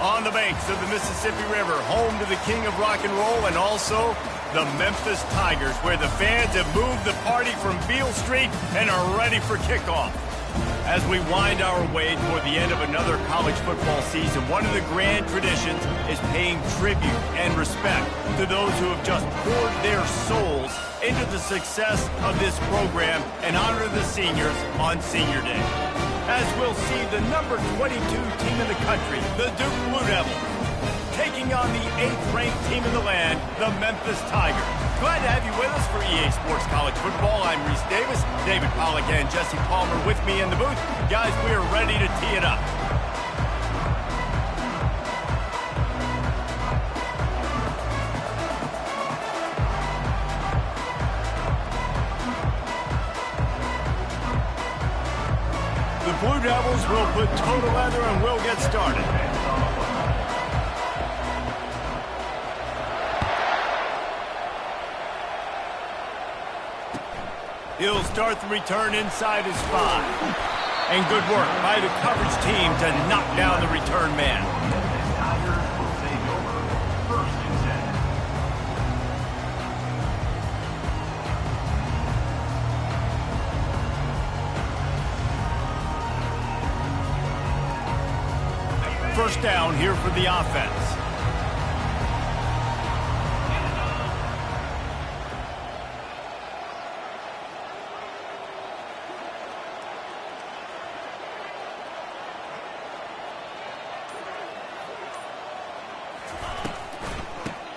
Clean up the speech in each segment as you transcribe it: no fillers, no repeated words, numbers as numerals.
On the banks of the Mississippi River, home to the king of rock and roll and also the Memphis Tigers, where the fans have moved the party from Beale Street and are ready for kickoff. As we wind our way toward the end of another college football season, one of the grand traditions is paying tribute and respect to those who have just poured their souls into the success of this program and honor the seniors on Senior Day. As we'll see the number 22 team in the country, the Duke Blue Devils, taking on the 8th-ranked team in the land, the Memphis Tigers. Glad to have you with us for EA Sports College Football. I'm Reese Davis, David Pollack and Jesse Palmer with me in the booth. Guys, we are ready to tee it up. The Blue Devils will put total leather and we'll get started. He'll start the return inside his 5. And good work by the coverage team to knock down the return man. First down here for the offense.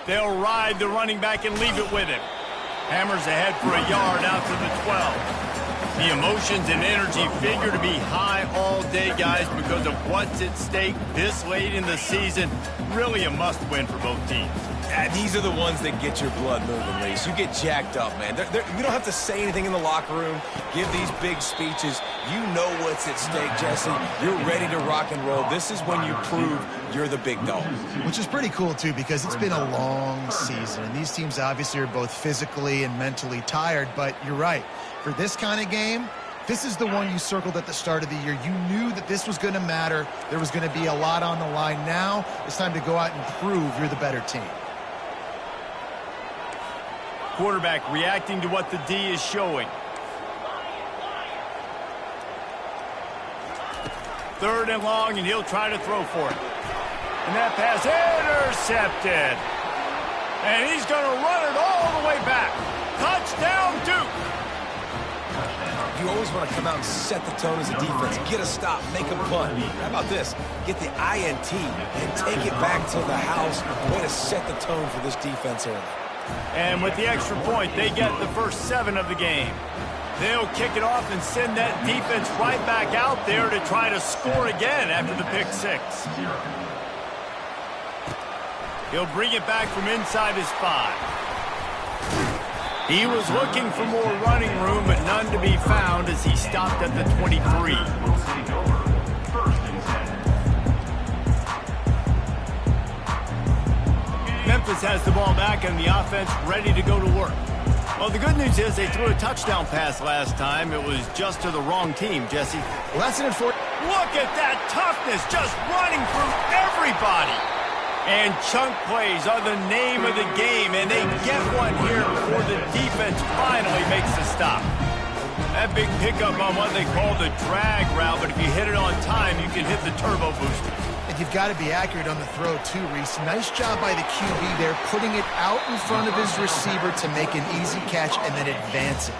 They'll ride the running back and leave it with him. Hammers ahead for a yard out to the 12. The emotions and energy figure to be high all day, guys, because of what's at stake this late in the season. Really a must-win for both teams. These are the ones that get your blood moving, Reese. You get jacked up, man. You don't have to say anything in the locker room, give these big speeches. You know what's at stake, Jesse. You're ready to rock and roll. This is when you prove you're the big dog. Which is pretty cool, too, because it's been a long season. And these teams obviously are both physically and mentally tired, but you're right. For this kind of game, this is the one you circled at the start of the year. You knew that this was going to matter. There was going to be a lot on the line. Now it's time to go out and prove you're the better team. Quarterback reacting to what the D is showing. Third and long, and he'll try to throw for it. And that pass intercepted. And he's going to run it all the way back. Touchdown, Duke. You always want to come out and set the tone as a defense. Get a stop, make a punt. How about this? Get the INT and take it back to the house. Way to set the tone for this defense early. And with the extra point, they get the first 7 of the game. They'll kick it off and send that defense right back out there to try to score again after the pick 6. He'll bring it back from inside his 5. He was looking for more running room, but none to be found as he stopped at the 23. Memphis has the ball back and the offense ready to go to work. Well, the good news is they threw a touchdown pass last time. It was just to the wrong team, Jesse. Well, that's an important... Look at that toughness, just running through everybody. And chunk plays are the name of the game, and they get one here before the defense finally makes the stop. That big pickup on what they call the drag route, but if you hit it on time, you can hit the turbo booster. And you've got to be accurate on the throw, too, Reese. Nice job by the QB there, putting it out in front of his receiver to make an easy catch and then advance it.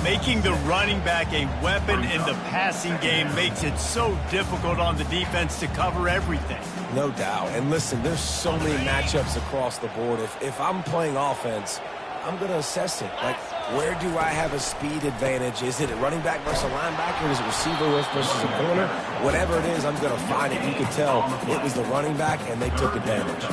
Making the running back a weapon in the passing game makes it so difficult on the defense to cover everything. No doubt. And listen, there's so many matchups across the board. If I'm playing offense, I'm going to assess it. Like, where do I have a speed advantage? Is it a running back versus a linebacker? Is it receiver versus a corner? Whatever it is, I'm going to find it. You could tell it was the running back, and they took advantage.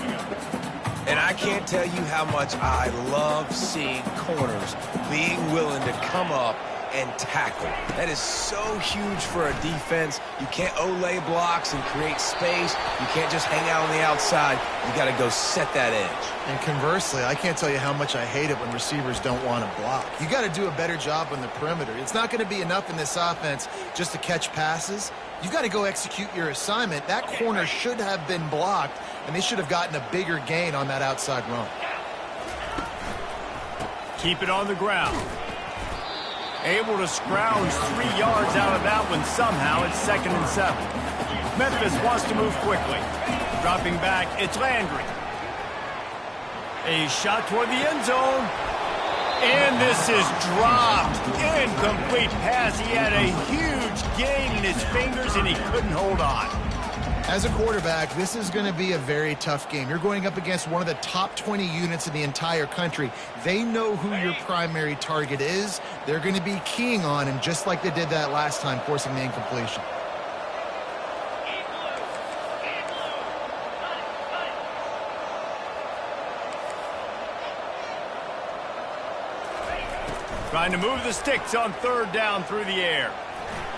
And I can't tell you how much I love seeing corners being willing to come up and tackle. That is so huge for a defense. You can't olay blocks and create space. You can't just hang out on the outside. You got to go set that edge. And conversely, I can't tell you how much I hate it when receivers don't want to block. You got to do a better job on the perimeter. It's not going to be enough in this offense just to catch passes. You've got to go execute your assignment. That corner should have been blocked, and they should have gotten a bigger gain on that outside run. Keep it on the ground. Able to scrounge 3 yards out of that one somehow. It's 2nd and 7. Memphis wants to move quickly. Dropping back, it's Landry. A shot toward the end zone. And this is dropped. Incomplete pass. He had a huge gain in his fingers, and he couldn't hold on. As a quarterback, this is going to be a very tough game. You're going up against one of the top 20 units in the entire country. They know who your primary target is. They're going to be keying on him, just like they did that last time, forcing the incompletion. Trying to move the sticks on 3rd down through the air.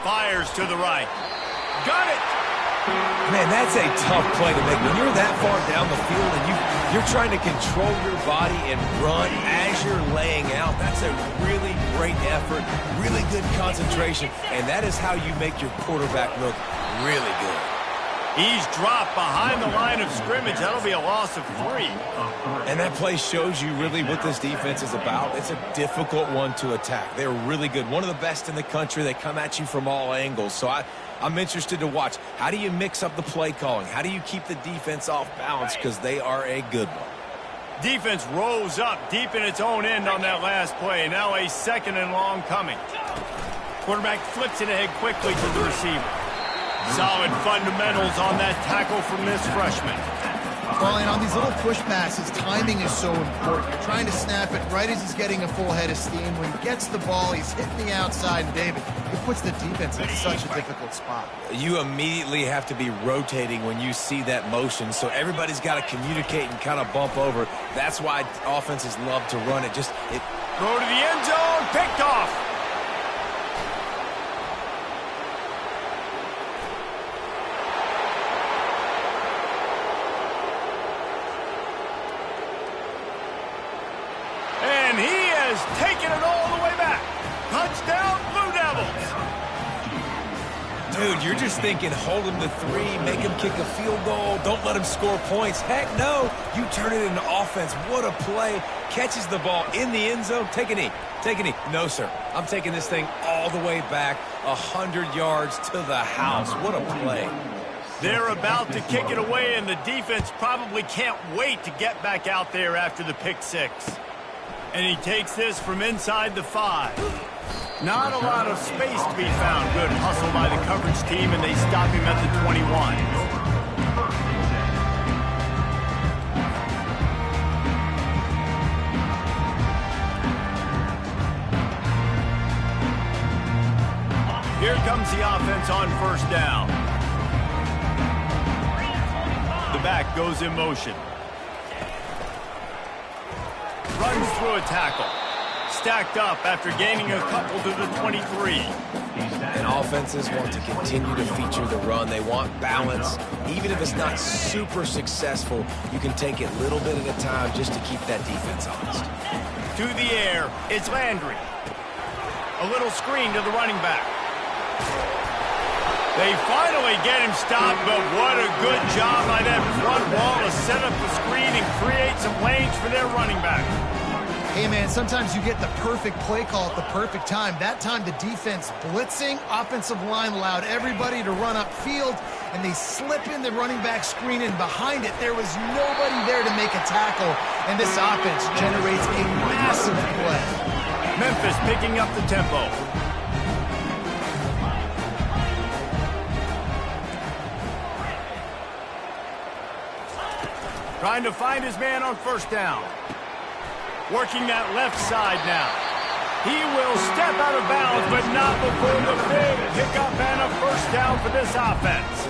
Fires to the right. Got it! Man, that's a tough play to make. When you're that far down the field and you're trying to control your body and run as you're laying out, that's a really great effort, really good concentration, and that is how you make your quarterback look really good. He's dropped behind the line of scrimmage. That'll be a loss of 3. And that play shows you really what this defense is about. It's a difficult one to attack. They're really good. One of the best in the country. They come at you from all angles. So I'm interested to watch. How do you mix up the play calling? How do you keep the defense off balance? Because they are a good one. Defense rolls up deep in its own end on that last play. Now a 2nd and long coming. Quarterback flips it ahead quickly to the receiver. Solid fundamentals on that tackle from this freshman. Well, and on these little push passes, timing is so important. You're trying to snap it right as he's getting a full head of steam. When he gets the ball, he's hitting the outside, and David, it puts the defense in such a difficult spot. You immediately have to be rotating when you see that motion, so everybody's got to communicate and kind of bump over. That's why offenses love to run it. Throw to the end zone, picked off. And he has taken it all the way back. Touchdown, Blue Devils. Dude, you're just thinking, hold him to 3, make him kick a field goal, don't let him score points. Heck no, you turn it into offense. What a play. Catches the ball in the end zone. Take a knee. Take a knee. No, sir. I'm taking this thing all the way back, 100 yards to the house. What a play. They're about to kick it away, and the defense probably can't wait to get back out there after the pick 6. And he takes this from inside the 5. Not a lot of space to be found. Good hustle by the coverage team, and they stop him at the 21. Here comes the offense on 1st down. The back goes in motion. Runs through a tackle. Stacked up after gaining a couple to the 23. And offenses want to continue to feature the run. They want balance. Even if it's not super successful, you can take it little bit at a time just to keep that defense honest. To the air, it's Landry. A little screen to the running back. They finally get him stopped, but what a good job by that front wall to set up the screen and create some lanes for their running back. Hey, man, sometimes you get the perfect play call at the perfect time. That time the defense blitzing, offensive line allowed everybody to run upfield, and they slip in the running back screen, and behind it there was nobody there to make a tackle, and this offense generates a massive play. Memphis picking up the tempo. Trying to find his man on 1st down. Working that left side now. He will step out of bounds, but not before the big pickup and a 1st down for this offense.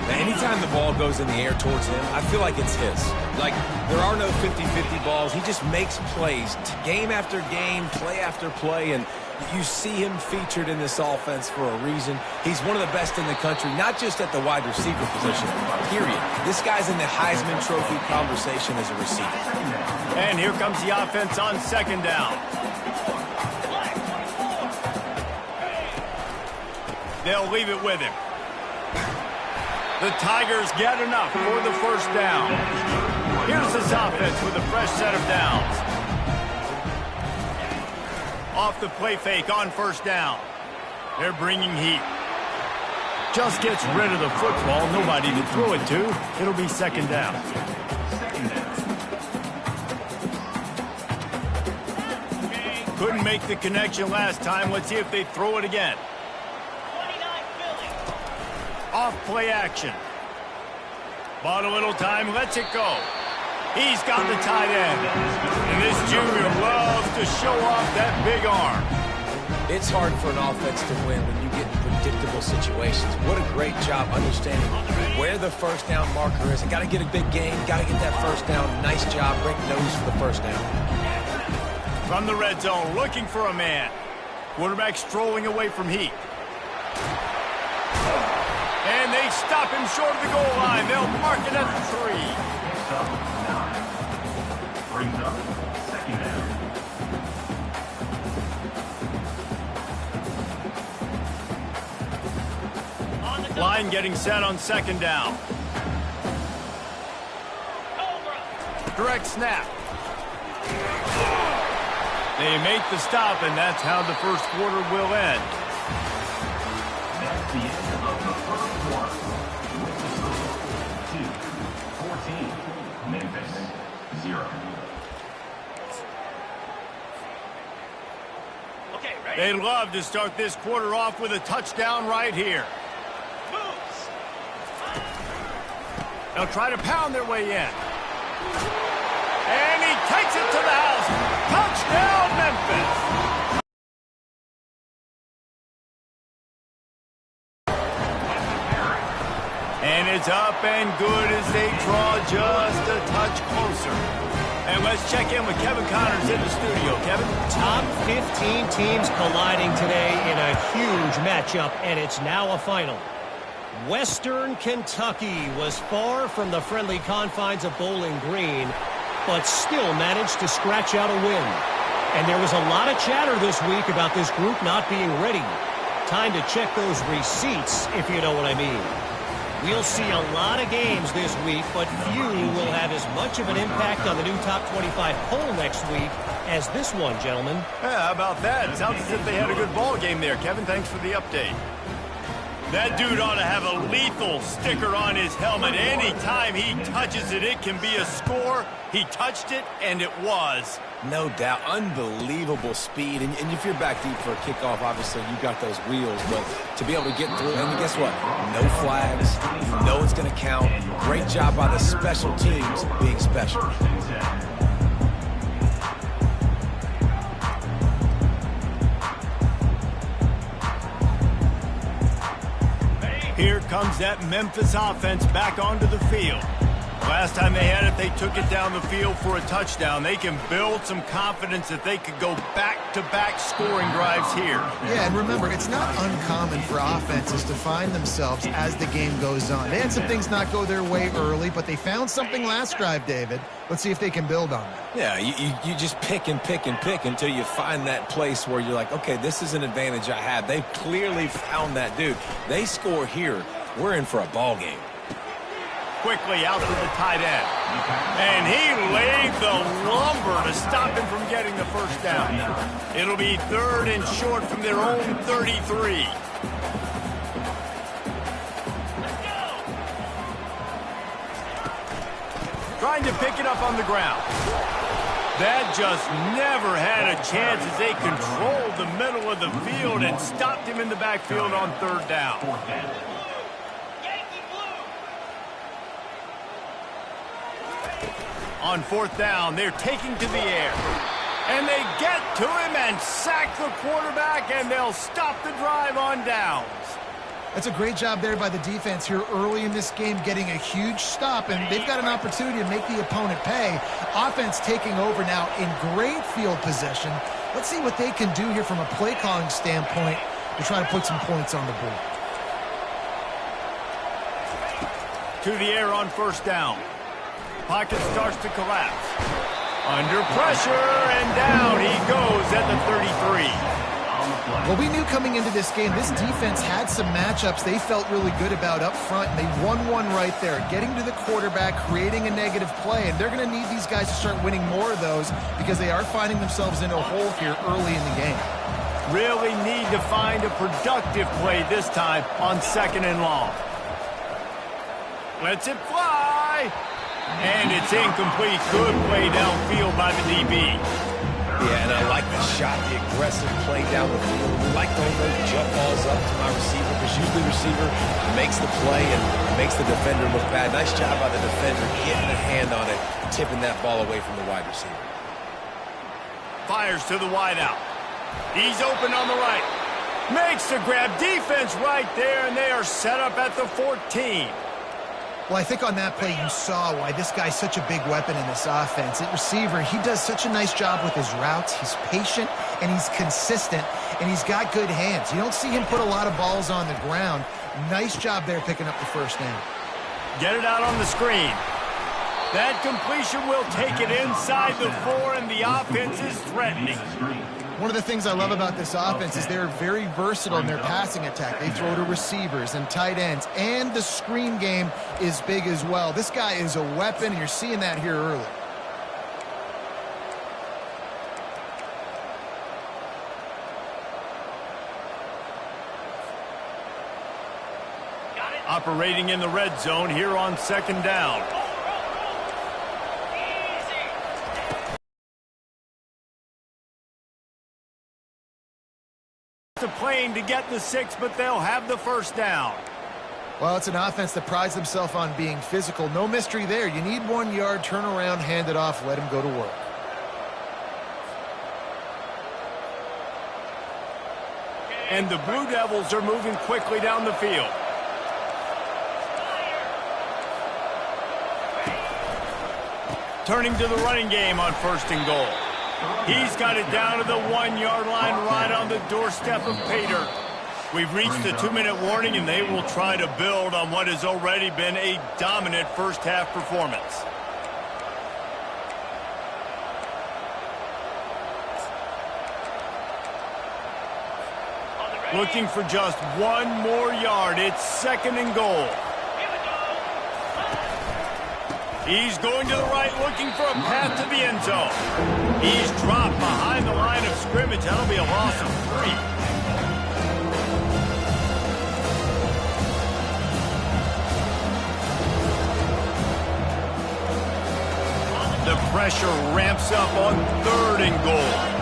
Now, anytime the ball goes in the air towards him, I feel like it's his. Like, there are no 50-50 balls. He just makes plays, game after game, play after play, and You see him featured in this offense for a reason. He's one of the best in the country, not just at the wide receiver position, period. This guy's in the Heisman Trophy conversation as a receiver. And here comes the offense on second down. They'll leave it with him. The Tigers get enough for the first down. Here's this offense with a fresh set of downs. Off the play fake on first down. They're bringing heat. Just gets rid of the football. Nobody to throw it to. It'll be second down. Couldn't make the connection last time. Let's see if they throw it again. Off play action. Bought a little time, lets it go. He's got the tight end. And this junior loves to show off that big arm. It's hard for an offense to win when you get in predictable situations. What a great job understanding where the first down marker is. I got to get a big gain, got to get that first down. Nice job, break nose for the first down. From the red zone, looking for a man. Quarterback strolling away from heat. And they stop him short of the goal line. They'll mark it at the 3. Brings up second down. Line getting set on second down. Direct snap. They make the stop, and that's how the first quarter will end. That's the end of the first quarter. With the score 2-14. Memphis 0. They'd love to start this quarter off with a touchdown right here. They'll try to pound their way in. And he takes it to the house. Touchdown, Memphis. And it's up and good as they draw just a touch closer. And let's check in with Kevin Connors in the studio. Kevin? Top 15 teams colliding today in a huge matchup, and it's now a final. Western Kentucky was far from the friendly confines of Bowling Green, but still managed to scratch out a win. And there was a lot of chatter this week about this group not being ready. Time to check those receipts, if you know what I mean. We'll see a lot of games this week, but few will have as much of an impact on the new top 25 poll next week as this one, gentlemen. Yeah, how about that? It sounds as if they had a good ball game there. Kevin, thanks for the update. That dude ought to have a lethal sticker on his helmet. Anytime he touches it, it can be a score. He touched it, and it was. No doubt. Unbelievable speed. And if you're back deep for a kickoff, obviously you got those wheels. But to be able to get through, and guess what? No flags. You know it's going to count. Great job by the special teams being special. Here comes that Memphis offense back onto the field. Last time they had it, they took it down the field for a touchdown. They can build some confidence that they could go back-to-back scoring drives here. Yeah, and remember, it's not uncommon for offenses to find themselves as the game goes on. They had some things not go their way early, but they found something last drive, David. Let's see if they can build on that. Yeah, you just pick and pick and pick until you find that place where you're like, okay, this is an advantage I have. They've clearly found that dude. They score here, we're in for a ball game. Quickly out to the tight end. And he laid the lumber to stop him from getting the first down. It'll be 3rd and short from their own 33. Trying to pick it up on the ground. That just never had a chance as they controlled the middle of the field and stopped him in the backfield on 3rd down. On 4th down, they're taking to the air. And they get to him and sack the quarterback, and they'll stop the drive on downs. That's a great job there by the defense here early in this game, getting a huge stop, and they've got an opportunity to make the opponent pay. Offense taking over now in great field possession. Let's see what they can do here from a play calling standpoint to try to put some points on the board. To the air on first down. Pocket starts to collapse. Under pressure, and down he goes at the 33. Well, we knew coming into this game, this defense had some matchups they felt really good about up front, and they won one right there, getting to the quarterback, creating a negative play, and they're going to need these guys to start winning more of those because they are finding themselves in a hole here early in the game. Really need to find a productive play this time on 2nd and long. Lets it fly, and it's incomplete. Good play downfield by the DB. Yeah, and I like the shot, the aggressive play down the field. We like throwing those jump balls up to my receiver because usually the receiver makes the play and makes the defender look bad. Nice job by the defender getting a hand on it, tipping that ball away from the wide receiver. Fires to the wideout. He's open on the right. Makes the grab. Defense right there, and they are set up at the 14. Well, I think on that play you saw why this guy's such a big weapon in this offense. At receiver, he does such a nice job with his routes. He's patient, and he's consistent, and he's got good hands. You don't see him put a lot of balls on the ground. Nice job there picking up the first down. Get it out on the screen. That completion will take it inside the 4, and the offense is threatening. One of the things I love about this offense is they're very versatile in their passing attack. They throw to receivers and tight ends, and the screen game is big as well. This guy is a weapon, and you're seeing that here early. Operating in the red zone here on 2nd down. Playing to get the 6, but they'll have the first down. Well, it's an offense that prides themselves on being physical. No mystery there. You need 1 yard, turn around, hand it off, let him go to work. And the Blue Devils are moving quickly down the field. Turning to the running game on 1st and goal. He's got it down to the 1 yard line right on the doorstep of Pater. We've reached the 2-minute warning, and they will try to build on what has already been a dominant first-half performance. Looking for just 1 more yard. It's 2nd and goal. He's going to the right, looking for a path to the end zone. He's dropped behind the line of scrimmage. That'll be a loss of 3. The pressure ramps up on 3rd and goal.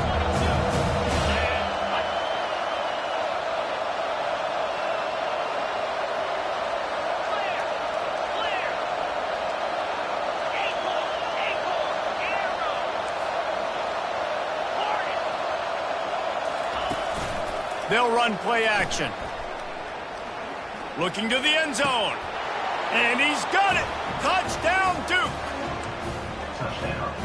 They'll run play action. Looking to the end zone. And he's got it. Touchdown, Duke.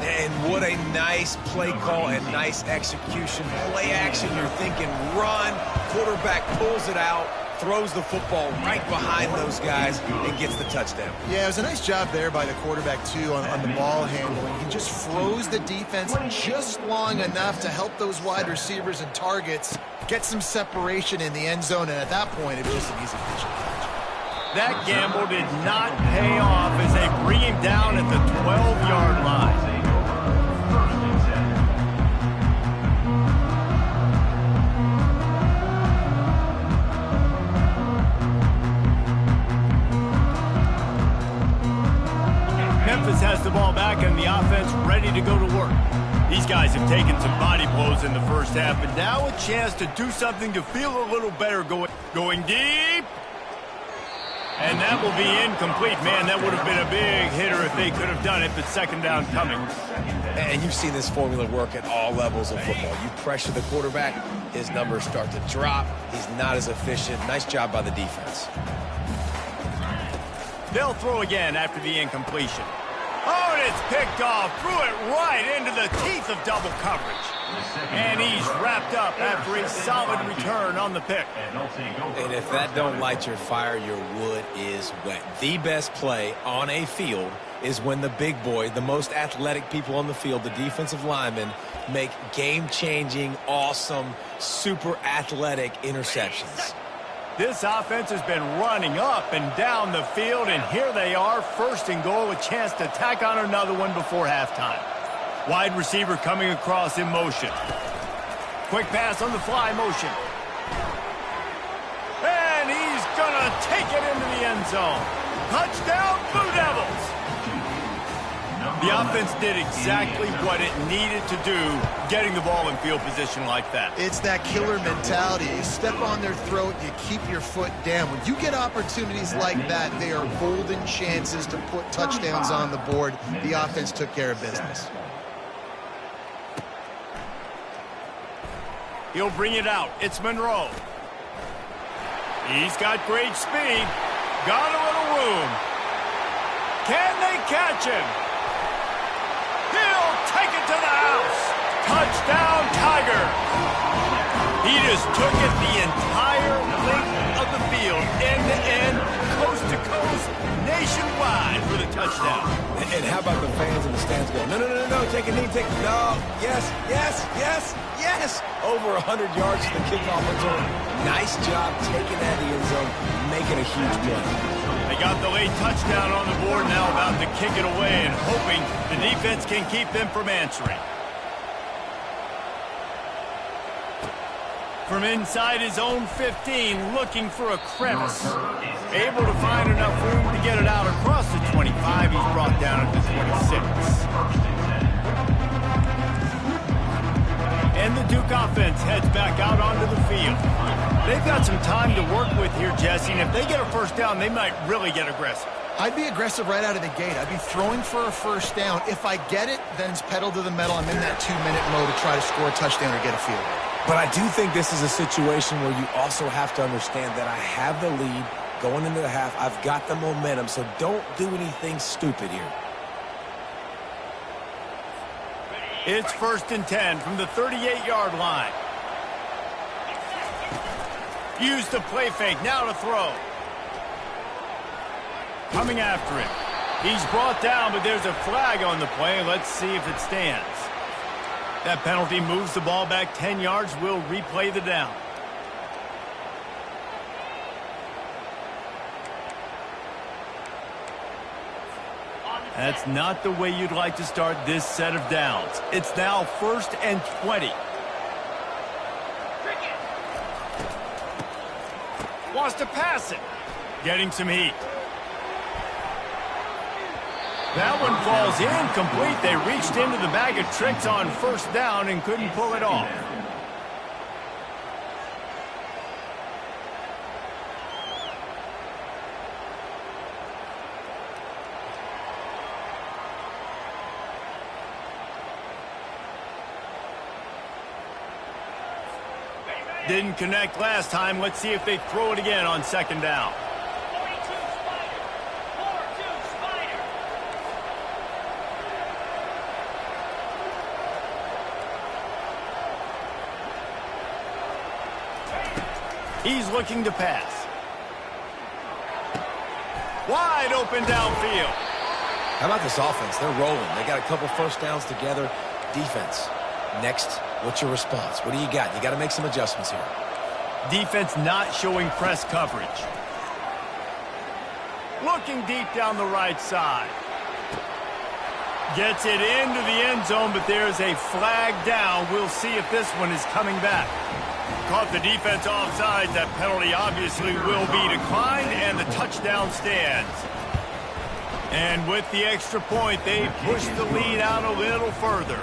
And what a nice play call and nice execution. Play action, you're thinking run. Quarterback pulls it out, throws the football right behind those guys, and gets the touchdown. Yeah, it was a nice job there by the quarterback, too, on the ball handling. He just froze the defense just long enough to help those wide receivers and targets get some separation in the end zone, and at that point, it was just an easy pitch. That gamble did not pay off as they bring him down at the 12-yard line. Memphis has the ball back and the offense ready to go to work. These guys have taken some body blows in the first half, but now a chance to do something to feel a little better going deep. And that will be incomplete. Man, that would have been a big hitter if they could have done it, but 2nd down coming. And you've seen this formula work at all levels of football. You pressure the quarterback, his numbers start to drop. He's not as efficient. Nice job by the defense. They'll throw again after the incompletion. Oh, and it's picked off. Threw it right into the teeth of double coverage. And he's wrapped up after a solid return on the pick. And if that don't light your fire, your wood is wet. The best play on a field is when the big boy, the most athletic people on the field, the defensive linemen, make game-changing, awesome, super athletic interceptions. This offense has been running up and down the field, and here they are, first and goal, a chance to tack on another one before halftime. Wide receiver coming across in motion. Quick pass on the fly motion. And he's going to take it into the end zone. Touchdown, Blue Devils! The offense did exactly what it needed to do, getting the ball in field position like that. It's that killer mentality. You step on their throat, you keep your foot down. When you get opportunities like that, they are golden chances to put touchdowns on the board. The offense took care of business. He'll bring it out. It's Monroe. He's got great speed. Got a little room. Can they catch him? He'll take it to the house. Touchdown, Tiger. He just took it the entire length of the field, end to end, coast to coast, nationwide for the touchdown. And how about the fans in the stands going, no, no, no, no, take a knee, take a no, yes, yes, yes, yes. Over 100 yards to the kickoff return. Nice job taking that in the end zone, making a huge play. They got the late touchdown on the board, now about to kick it away and hoping the defense can keep them from answering. From inside his own 15, looking for a crevice. Able to find enough room to get it out across the 25. He's brought down at the 26. And the Duke offense heads back out onto the field. They've got some time to work with here, Jesse, and if they get a first down, they might really get aggressive. I'd be aggressive right out of the gate. I'd be throwing for a first down. If I get it, then it's pedal to the metal. I'm in that 2-minute mode to try to score a touchdown or get a field goal. But I do think this is a situation where you also have to understand that I have the lead going into the half. I've got the momentum, so don't do anything stupid here. It's 1st and 10 from the 38-yard line. Use the play fake, now to throw. Coming after him. He's brought down, but there's a flag on the play. Let's see if it stands. That penalty moves the ball back 10 yards. We'll replay the down. That's not the way you'd like to start this set of downs. It's now 1st and 20. Wants to pass it. Getting some heat. That one falls incomplete. They reached into the bag of tricks on 1st down and couldn't pull it off. Didn't connect last time. Let's see if they throw it again on 2nd down. He's looking to pass. Wide open downfield. How about this offense? They're rolling. They got a couple first downs together. Defense. Next, what's your response? What do you got? You got to make some adjustments here. Defense not showing press coverage. Looking deep down the right side. Gets it into the end zone, but there's a flag down. We'll see if this one is coming back. Caught the defense offside. That penalty obviously will be declined, and the touchdown stands. And with the extra point, they pushed the lead out a little further.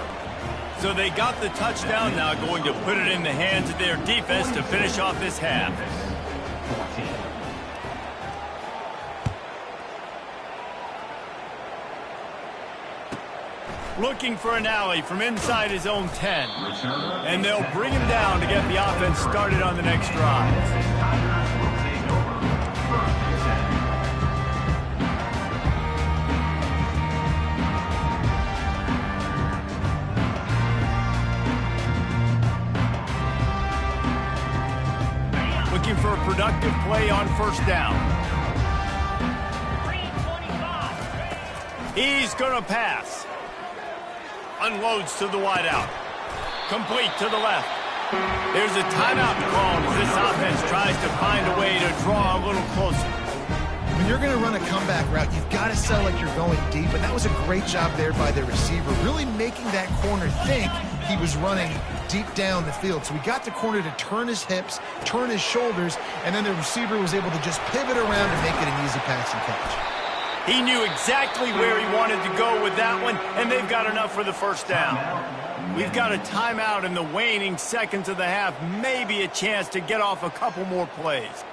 So they got the touchdown, now going to put it in the hands of their defense to finish off this half. looking for an alley from inside his own 10. And they'll bring him down to get the offense started on the next drive. Looking for a productive play on first down. He's going to pass. Unloads to the wideout. Complete to the left. There's a timeout called as this offense tries to find a way to draw a little closer. When you're going to run a comeback route, you've got to sell like you're going deep, and that was a great job there by the receiver, really making that corner think he was running deep down the field. So he got the corner to turn his hips, turn his shoulders, and then the receiver was able to just pivot around and make it an easy pass and catch. He knew exactly where he wanted to go with that one, and they've got enough for the first down. We've got a timeout in the waning seconds of the half, maybe a chance to get off a couple more plays.